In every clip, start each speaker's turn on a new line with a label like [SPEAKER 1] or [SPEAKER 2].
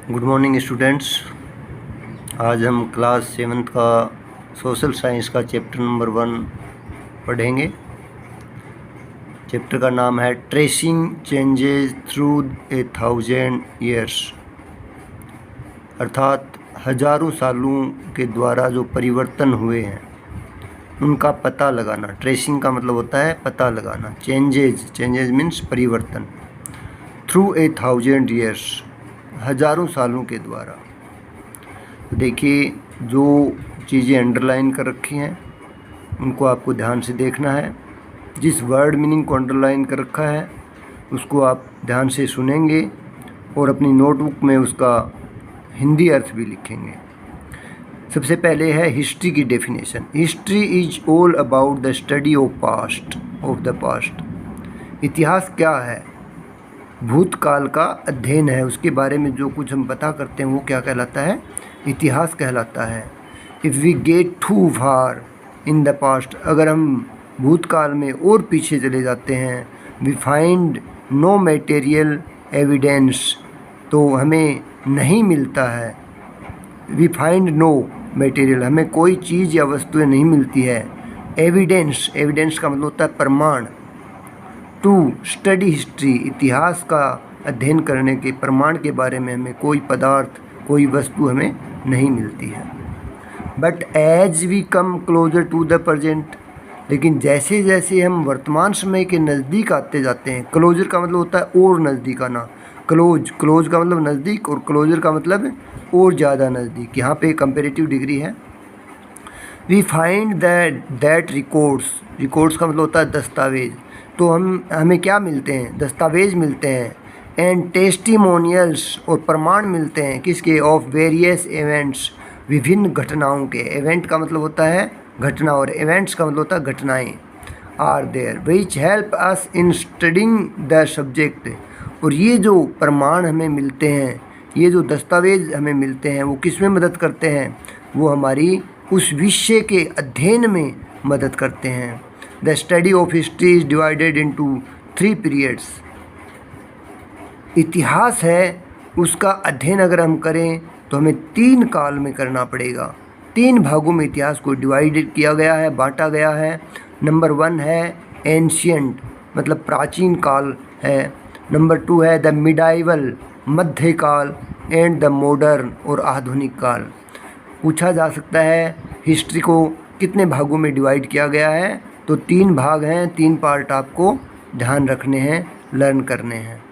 [SPEAKER 1] Good morning students. आज हम class 7th का सोशल साइंस का चैप्टर नंबर 1 पढ़ेंगे। चैप्टर का नाम है ट्रेसिंग चेंजेस थ्रू 1000 ईयर्स, अर्थात हजारों सालों के द्वारा जो परिवर्तन हुए हैं उनका पता लगाना। ट्रेसिंग का मतलब होता है पता लगाना। चेंजेस मीन्स परिवर्तन। थ्रू 1000 ईयर्स, हजारों सालों के द्वारा। देखिए, जो चीज़ें अंडरलाइन कर रखी हैं उनको आपको ध्यान से देखना है। जिस वर्ड मीनिंग को अंडरलाइन कर रखा है उसको आप ध्यान से सुनेंगे और अपनी नोटबुक में उसका हिंदी अर्थ भी लिखेंगे। सबसे पहले है हिस्ट्री की definition. History is all about the study of the past. इतिहास क्या है? भूतकाल का अध्ययन है। उसके बारे में जो कुछ हम पता करते हैं वो क्या कहलाता है? इतिहास कहलाता है। If we get too far in the past, अगर हम भूतकाल में और पीछे चले जाते हैं, we find no material evidence, तो हमें नहीं मिलता है। वी फाइंड नो मटेरियल, हमें कोई चीज़ या वस्तुएं नहीं मिलती है। एविडेंस का मतलब होता है प्रमाण। टू स्टडी हिस्ट्री, इतिहास का अध्ययन करने के प्रमाण के बारे में हमें कोई पदार्थ, कोई वस्तु हमें नहीं मिलती है। But as we come closer to the present, लेकिन जैसे जैसे हम वर्तमान समय के नज़दीक आते जाते हैं, क्लोजर का मतलब होता है और नज़दीक आना। क्लोज का मतलब नज़दीक और क्लोजर का मतलब और ज़्यादा नज़दीक। यहाँ पे कंपेरेटिव डिग्री है। वी फाइंड दैट रिकॉर्ड्स का मतलब होता है दस्तावेज। तो हमें क्या मिलते हैं? दस्तावेज मिलते हैं। एंड टेस्टिमोनियल्स, और प्रमाण मिलते हैं किसके? ऑफ वेरियस इवेंट्स, विभिन्न घटनाओं के। इवेंट का मतलब होता है घटना और इवेंट्स का मतलब होता है घटनाएं। Are there which help us in studying the subject. और ये जो प्रमाण हमें मिलते हैं, ये जो दस्तावेज हमें मिलते हैं, वो किस में मदद करते हैं? वो हमारी उस विषय के अध्ययन में मदद करते हैं। The study of history is divided into 3 periods. इतिहास है, उसका अध्ययन अगर हम करें तो हमें 3 काल में करना पड़ेगा। 3 भागों में इतिहास को डिवाइडेड किया गया है, बांटा गया है। नंबर 1 है एंशियंट, मतलब प्राचीन काल है। नंबर 2 है द मिडाइवल, मध्यकाल। एंड द मॉडर्न, और आधुनिक काल। पूछा जा सकता है हिस्ट्री को कितने भागों में डिवाइड किया गया है? तो 3 भाग हैं, 3 पार्ट आपको ध्यान रखने हैं, लर्न करने हैं।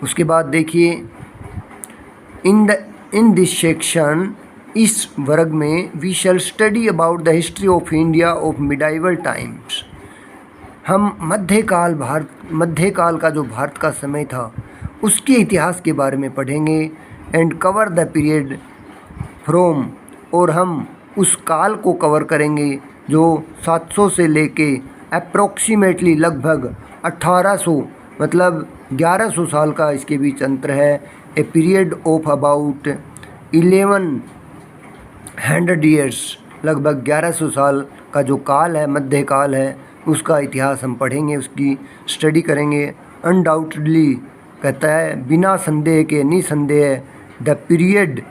[SPEAKER 1] उसके बाद देखिए, इन दिस सेक्शन, इस वर्ग में, we shall study about the history of India of medieval times. हम मध्यकाल का जो भारत का समय था उसके इतिहास के बारे में पढ़ेंगे। And cover the period from, और हम उस काल को कवर करेंगे जो 700 से लेके अप्रोक्सीमेटली लगभग 1800, मतलब 1100 साल का इसके बीच अंतर है। A period of about 1100 years, लगभग 1100 साल का जो काल है, मध्यकाल है, उसका इतिहास हम पढ़ेंगे, उसकी स्टडी करेंगे। अनडाउटेडली कहता है, बिना संदेह के, निसंदेह, the period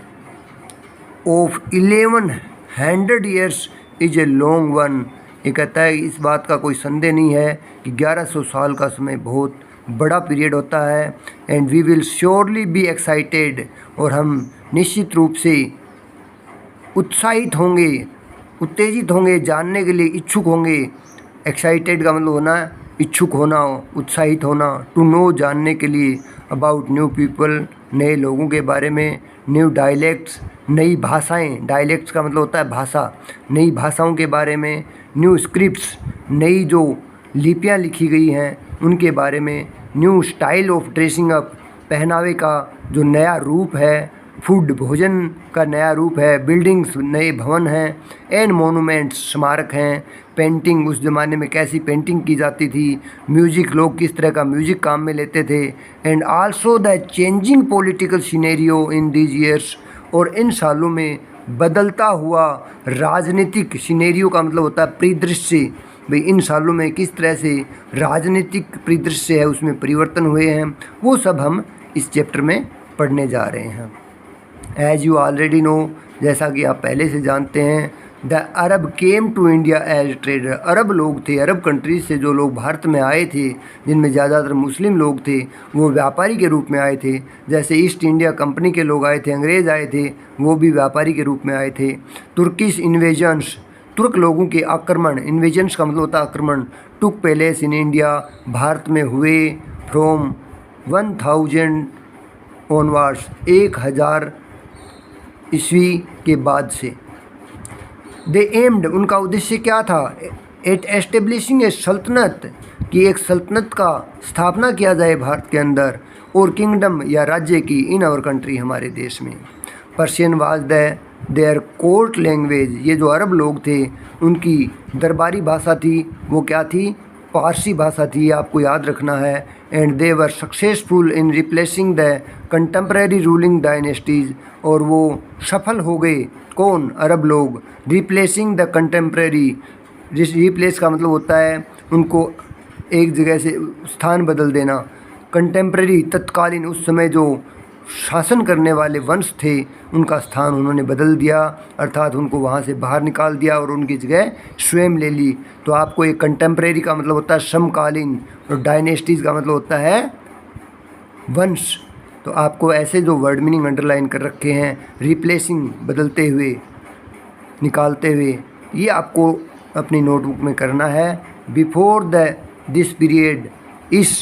[SPEAKER 1] of 1100 years is a long one. ये कहता है इस बात का कोई संदेह नहीं है कि 1100 साल का समय बहुत बड़ा पीरियड होता है। And we will surely be excited, और हम निश्चित रूप से उत्साहित होंगे, उत्तेजित होंगे, जानने के लिए इच्छुक होंगे। एक्साइटेड का मतलब होना है इच्छुक होना, उत्साहित होना। टू नो, जानने के लिए। अबाउट न्यू पीपल, नए लोगों के बारे में। न्यू डायलेक्ट्स, नई भाषाएं। डायलेक्ट्स का मतलब होता है भाषा, नई भाषाओं के बारे में। न्यू स्क्रिप्ट्स, नई जो लिपियां लिखी गई हैं उनके बारे में। New style of dressing up, पहनावे का जो नया रूप है। फूड, भोजन का नया रूप है। बिल्डिंग्स, नए भवन हैं। एंड मोनूमेंट्स, स्मारक हैं। पेंटिंग, उस ज़माने में कैसी पेंटिंग की जाती थी। म्यूजिक, लोग किस तरह का म्यूजिक काम में लेते थे। And also the changing political scenario in these years, और इन सालों में बदलता हुआ राजनीतिक सिनेरियो का मतलब होता है परिदृश्य। भाई इन सालों में किस तरह से राजनीतिक परिदृश्य है उसमें परिवर्तन हुए हैं, वो सब हम इस चैप्टर में पढ़ने जा रहे हैं। एज यू ऑलरेडी नो, जैसा कि आप पहले से जानते हैं, the Arab came to India as trader. अरब लोग थे, अरब कंट्रीज से जो लोग भारत में आए थे, जिनमें ज़्यादातर मुस्लिम लोग थे, वो व्यापारी के रूप में आए थे। जैसे ईस्ट इंडिया कंपनी के लोग आए थे, अंग्रेज़ आए थे, वो भी व्यापारी के रूप में आए थे। तुर्किश इन्वेजन्स, तुर्क लोगों के आक्रमण, इन्वेजन्स का मतलब होता है आक्रमण, took place in India, Bharat में हुए फ्रॉम 1000 ऑनवर्ड्स, 1000 ईस्वी के बाद से। दे एम्ड, उनका उद्देश्य क्या था, एट एस्टेब्लिशिंग ए सल्तनत, कि एक सल्तनत का स्थापना किया जाए भारत के अंदर, और किंगडम या राज्य की, इन आवर कंट्री, हमारे देश में। Persian was their court language, ये जो अरब लोग थे उनकी दरबारी भाषा थी, वो क्या थी, पारसी भाषा थी, आपको याद रखना है। And they were successful in replacing the contemporary ruling dynasties, और वो सफल हो गए, कौन, अरब लोग, रिप्लेसिंग द कंटेम्प्रेरी, रिप्लेस का मतलब होता है उनको एक जगह से स्थान बदल देना, कंटेम्प्रेरी तत्कालीन, उस समय जो शासन करने वाले वंश थे उनका स्थान उन्होंने बदल दिया, अर्थात उनको वहाँ से बाहर निकाल दिया और उनकी जगह स्वयं ले ली। तो आपको एक कंटेम्प्रेरी का मतलब होता है समकालीन, और डायनेस्टीज़ का मतलब होता है वंश। तो आपको ऐसे जो वर्ड मीनिंग अंडरलाइन कर रखे हैं, रिप्लेसिंग, बदलते हुए, निकालते हुए, ये आपको अपनी नोटबुक में करना है। बिफोर दिस पीरियड, इस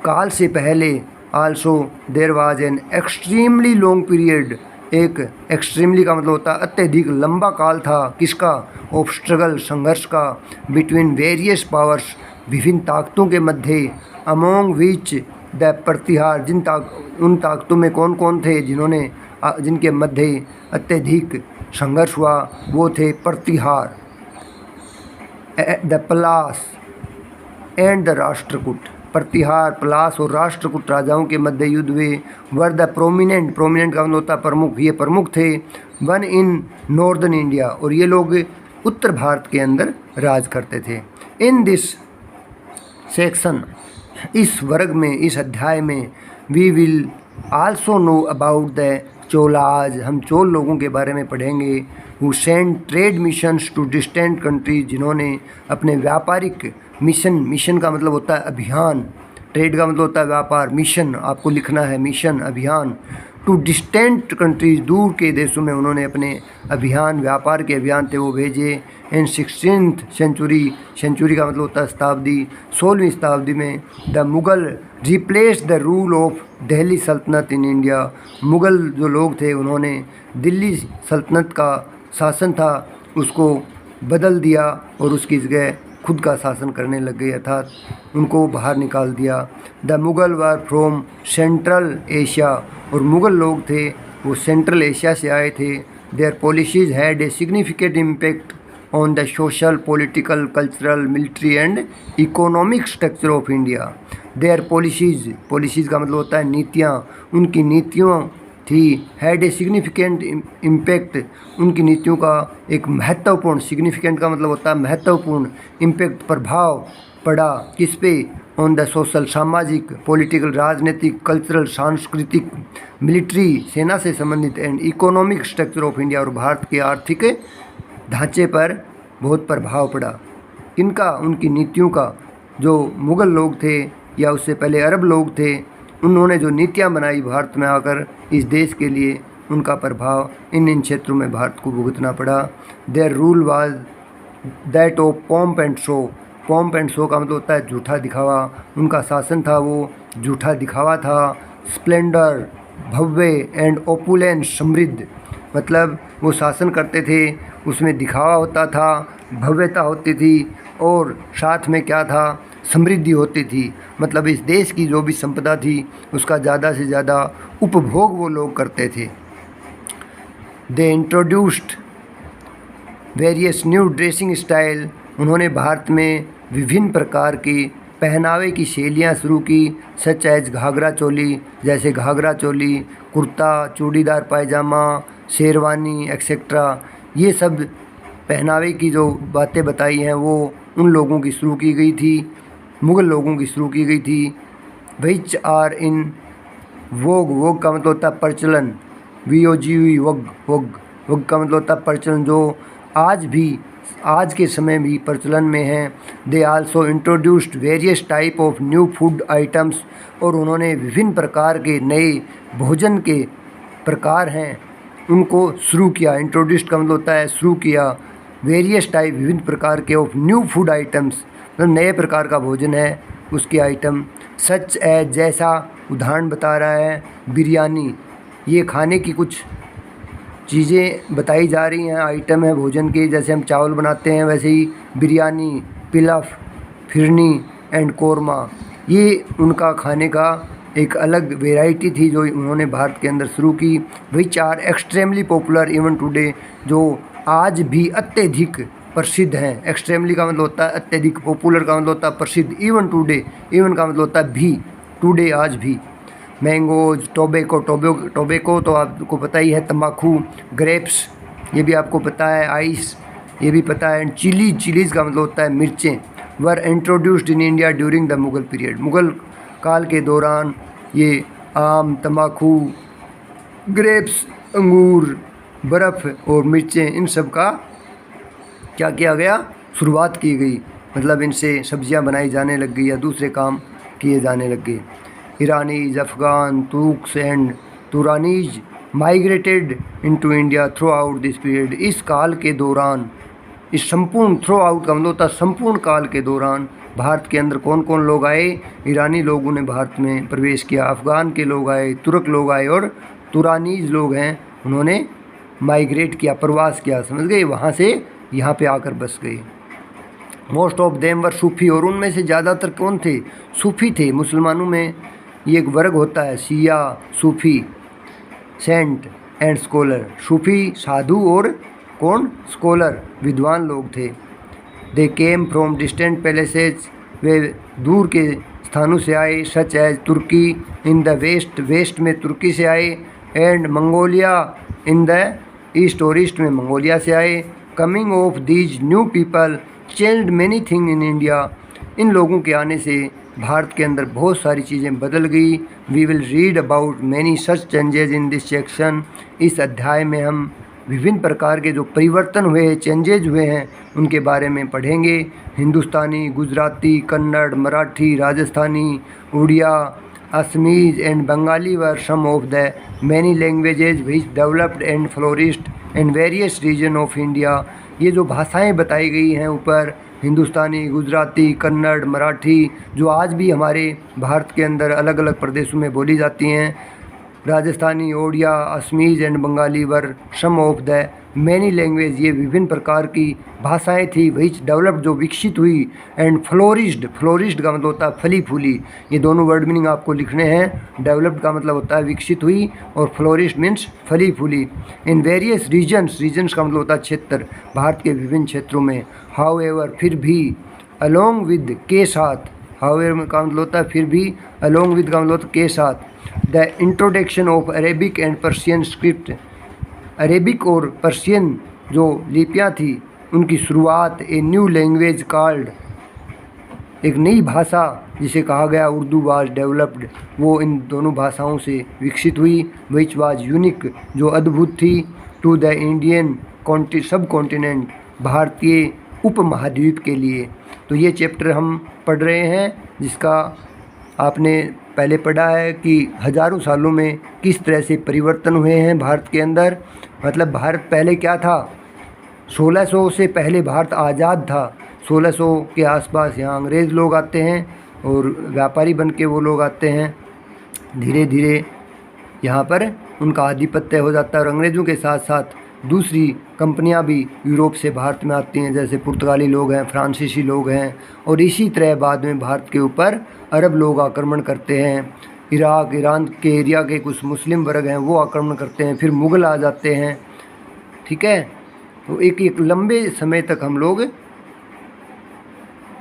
[SPEAKER 1] काल से पहले, also there was an extremely long period, एक एक्सट्रीमली का मतलब होता है अत्यधिक लंबा काल था, किसका, ऑफ स्ट्रगल, संघर्ष का, बिटवीन वेरियस पावर्स, विभिन्न ताकतों के मध्य, अमोंग विच द प्रतिहार, उन ताकतों में कौन कौन थे जिनके मध्य अत्यधिक संघर्ष हुआ, वो थे Pratihara, the Palas and the Rashtrakuta. Pratihara, Palas और राष्ट्रकूट राजाओं के मध्य युद्ध हुए। वर द प्रोमिनेंट, प्रोमिनेंट का मतलब होता है प्रमुख, ये प्रमुख थे। वन इन नॉर्दर्न इंडिया, और ये लोग उत्तर भारत के अंदर राज करते थे। इन दिस सेक्शन, इस वर्ग में, इस अध्याय में, we will also know about the Cholas, हम चोल लोगों के बारे में पढ़ेंगे। Who send trade missions to distant countries, जिन्होंने अपने व्यापारिक मिशन, मिशन का मतलब होता है अभियान, ट्रेड का मतलब होता है व्यापार, मिशन आपको लिखना है, मिशन, अभियान, टू डिस्टेंट कंट्रीज, दूर के देशों में उन्होंने अपने अभियान, व्यापार के अभियान थे वो भेजे। इन 16th सेंचुरी, सेंचुरी का मतलब होता है शताब्दी, 16वीं शताब्दी में the Mughal replace the rule of Delhi सल्तनत इन इंडिया, मुग़ल जो लोग थे उन्होंने दिल्ली सल्तनत का शासन था उसको बदल दिया और उसकी जगह खुद का शासन करने लग गए, अर्थात उनको बाहर निकाल दिया। The Mughal were from central Asia, और मुग़ल लोग थे वो सेंट्रल एशिया से आए थे। Their policies had a significant impact on the social, political, cultural, military and economic structure of India. Their policies, policies का मतलब होता है नीतियाँ, उनकी नीतियों थी, हैड ए सिग्निफिकेंट इम्पैक्ट, उनकी नीतियों का एक महत्वपूर्ण, सिग्निफिकेंट का मतलब होता है महत्वपूर्ण, इम्पैक्ट प्रभाव पड़ा, किस पे, ऑन द सोशल, सामाजिक, पॉलिटिकल, राजनीतिक, कल्चरल, सांस्कृतिक, मिलिट्री, सेना से संबंधित, and economic structure of India, और भारत के आर्थिक ढांचे पर बहुत प्रभाव पड़ा। किनका, उनकी नीतियों का। जो मुग़ल लोग थे या उससे पहले अरब लोग थे, उन्होंने जो नीतियाँ बनाई भारत में आकर इस देश के लिए, उनका प्रभाव इन क्षेत्रों में भारत को भुगतना पड़ा। Their rule was that of pomp and show, pomp and show का मतलब होता है झूठा दिखावा, उनका शासन था वो झूठा दिखावा था। स्प्लेंडर, भव्य, एंड ओपुलेंस, समृद्ध, मतलब वो शासन करते थे उसमें दिखावा होता था, भव्यता होती थी, और साथ में क्या था, समृद्धि होती थी। मतलब इस देश की जो भी संपदा थी उसका ज़्यादा से ज़्यादा उपभोग वो लोग करते थे। They introduced various new dressing style, उन्होंने भारत में विभिन्न प्रकार की पहनावे की शैलियाँ शुरू की, सच एज घाघरा चोली, जैसे घाघरा चोली, कुर्ता, चूड़ीदार पायजामा, शेरवानी एक्सेट्रा। ये सब पहनावे की जो बातें बताई हैं वो उन लोगों की शुरू की गई थी, मुग़ल लोगों की शुरू की गई थी। विच आर इन वोग, वोग का मतलब होता है प्रचलन, VOGV वग, वग, वग का मतलब होता है प्रचलन, जो आज भी, आज के समय भी प्रचलन में है। They also introduced various type of new food items, और उन्होंने विभिन्न प्रकार के नए भोजन के प्रकार हैं उनको शुरू किया। इंट्रोड्यूस्ड का मतलब होता है शुरू किया। वेरियस टाइप, विभिन्न प्रकार के, ऑफ न्यू फूड आइटम्स, मतलब नए प्रकार का भोजन है उसके आइटम। सच एज, जैसा उदाहरण बता रहा है बिरयानी, ये खाने की कुछ चीज़ें बताई जा रही हैं, आइटम है भोजन के, जैसे हम चावल बनाते हैं वैसे ही बिरयानी, पिलफ, फिरनी एंड कोरमा, ये उनका खाने का एक अलग वेराइटी थी जो उन्होंने भारत के अंदर शुरू की। Which are extremely popular even today, जो आज भी अत्यधिक प्रसिद्ध हैं। एक्सट्रीमली का मतलब होता है अत्यधिक, पॉपुलर का मतलब होता है प्रसिद्ध, इवन टुडे, इवन का मतलब होता है भी, टुडे आज भी। मैंगोज, टोबैको, टोबैको तो आपको पता ही है, तम्बाकू, ग्रेप्स ये भी आपको पता है, आइस ये भी पता है, एंड चिलीज़ का मतलब होता है मिर्चें। Were introduced in India during the Mughal period, Mughal काल के दौरान ये आम, तम्बाकू, ग्रेप्स, अंगूर, बर्फ़ और मिर्चें, इन सब का क्या किया गया, शुरुआत की गई, मतलब इनसे सब्जियां बनाई जाने लग गई या दूसरे काम किए जाने लग गए। Iranis, Afghan, Turks and Turanis migrated into India throughout this period, इस काल के दौरान, इस संपूर्ण, थ्रू आउट का मतलब होता है संपूर्ण काल के दौरान भारत के अंदर कौन कौन लोग आए। ईरानी लोगों ने भारत में प्रवेश किया, अफ़गान के लोग आए, तुर्क लोग आए, और तुरानीज लोग हैं उन्होंने माइग्रेट किया, प्रवास किया, समझ गए, वहाँ से यहाँ पे आकर बस गए। मोस्ट ऑफ देम वर सूफ़ी, और उनमें से ज़्यादातर कौन थे, सूफ़ी थे। मुसलमानों में ये एक वर्ग होता है, Shia, Sufi, saint and scholar. सूफ़ी साधु और कौन, स्कॉलर, विद्वान लोग थे। They came from distant palaces, वे दूर के स्थानों से आए। Such as Turkey in the west, west में तुर्की से आए, and Mongolia in the east, और ईस्ट में मंगोलिया से आए। Coming of these new people changed many thing in India, इन लोगों के आने से भारत के अंदर बहुत सारी चीज़ें बदल गई। We will read about many such changes in this section, इस अध्याय में हम विभिन्न प्रकार के जो परिवर्तन हुए हैं, चेंजेज हुए हैं, उनके बारे में पढ़ेंगे। Hindustani, Gujarati, Kannada, Marathi, Rajasthani, Oriya, Assamese and Bengali were some of the many languages which developed and flourished in various region of India, ये जो भाषाएं बताई गई हैं ऊपर, हिंदुस्तानी, गुजराती, कन्नड़, मराठी, जो आज भी हमारे भारत के अंदर अलग अलग प्रदेशों में बोली जाती हैं, Rajasthani, Odia, Assamese and Bengali were some of the many language, ये विभिन्न प्रकार की भाषाएं थी, विच डेवलप्ड, जो विकसित हुई, एंड फ्लोरिश्ड, फ्लोरिश्ड का मतलब होता है फली फूली, ये दोनों वर्ड मीनिंग आपको लिखने हैं। डेवलप्ड का मतलब होता है विकसित हुई, और फ्लोरिश्ड मीन्स फली फूली। इन वेरियस रीजन्स, रीजन्स का मतलब होता है क्षेत्र, भारत के विभिन्न क्षेत्रों में। हाउ एवर, फिर भी, अलोंग विद, के साथ, हाउ एवर का मतलब होता है फिर भी, अलोंग विद का मतलब होता है के साथ। The introduction of Arabic and Persian script, Arabic और पर्शियन जो लिपियाँ थी उनकी शुरुआत। ए न्यू लैंग्वेज कॉल्ड, एक नई भाषा जिसे कहा गया उर्दू, वाज डेवलप्ड, वो इन दोनों भाषाओं से विकसित हुई। विच वाज यूनिक, जो अद्भुत थी, टू द इंडियन सब कॉन्टिनेंट, भारतीय उपमहाद्वीप के लिए। तो ये चैप्टर हम पढ़ रहे हैं, जिसका आपने पहले पढ़ा है कि हज़ारों सालों में किस तरह से परिवर्तन हुए हैं भारत के अंदर। मतलब भारत पहले क्या था, 1600 से पहले भारत आज़ाद था। 1600 के आसपास यहाँ अंग्रेज़ लोग आते हैं और व्यापारी बन के वो लोग आते हैं, धीरे धीरे यहाँ पर उनका आधिपत्य हो जाता है, और अंग्रेज़ों के साथ साथ दूसरी कंपनियां भी यूरोप से भारत में आती हैं, जैसे पुर्तगाली लोग हैं, फ्रांसीसी लोग हैं, और इसी तरह बाद में भारत के ऊपर अरब लोग आक्रमण करते हैं। इराक, ईरान के एरिया के कुछ मुस्लिम वर्ग हैं वो आक्रमण करते हैं, फिर मुग़ल आ जाते हैं, ठीक है। तो एक लंबे समय तक हम लोग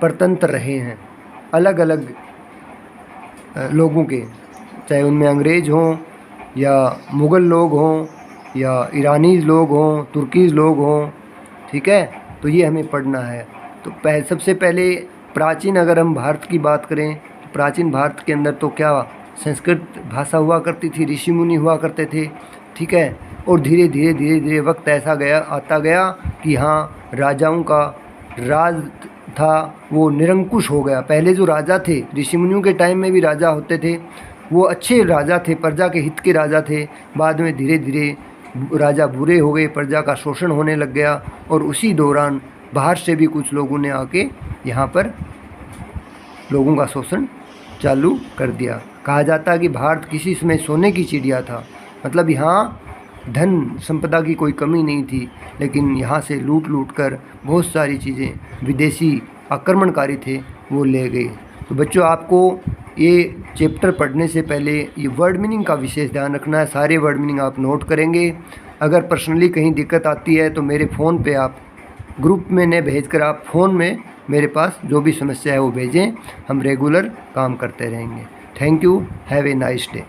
[SPEAKER 1] परतंत्र रहे हैं अलग अलग लोगों के, चाहे उनमें अंग्रेज़ हों या मुग़ल लोग हों या ईरानीज़ लोग हों, तुर्कीज़ लोग हों, ठीक है। तो ये हमें पढ़ना है। तो सबसे पहले प्राचीन, अगर हम भारत की बात करें तो प्राचीन भारत के अंदर तो क्या संस्कृत भाषा हुआ करती थी, ऋषि मुनि हुआ करते थे, ठीक है। और धीरे धीरे धीरे धीरे वक्त ऐसा आता गया कि हाँ राजाओं का राज था वो निरंकुश हो गया। पहले जो राजा थे, ऋषि मुनियों के टाइम में भी राजा होते थे, वो अच्छे राजा थे, प्रजा के हित के राजा थे। बाद में धीरे धीरे राजा बुरे हो गए, प्रजा का शोषण होने लग गया, और उसी दौरान बाहर से भी कुछ लोगों ने आके यहाँ पर लोगों का शोषण चालू कर दिया। कहा जाता है कि भारत किसी समय सोने की चिड़िया था, मतलब यहाँ धन संपदा की कोई कमी नहीं थी, लेकिन यहाँ से लूट लूट कर बहुत सारी चीज़ें विदेशी आक्रमणकारी थे वो ले गए। तो बच्चों, आपको ये चैप्टर पढ़ने से पहले ये वर्ड मीनिंग का विशेष ध्यान रखना है। सारे वर्ड मीनिंग आप नोट करेंगे। अगर पर्सनली कहीं दिक्कत आती है तो मेरे फ़ोन पे आप ग्रुप में न भेजकर आप फ़ोन में मेरे पास जो भी समस्या है वो भेजें, हम रेगुलर काम करते रहेंगे। Thank you, have a nice day.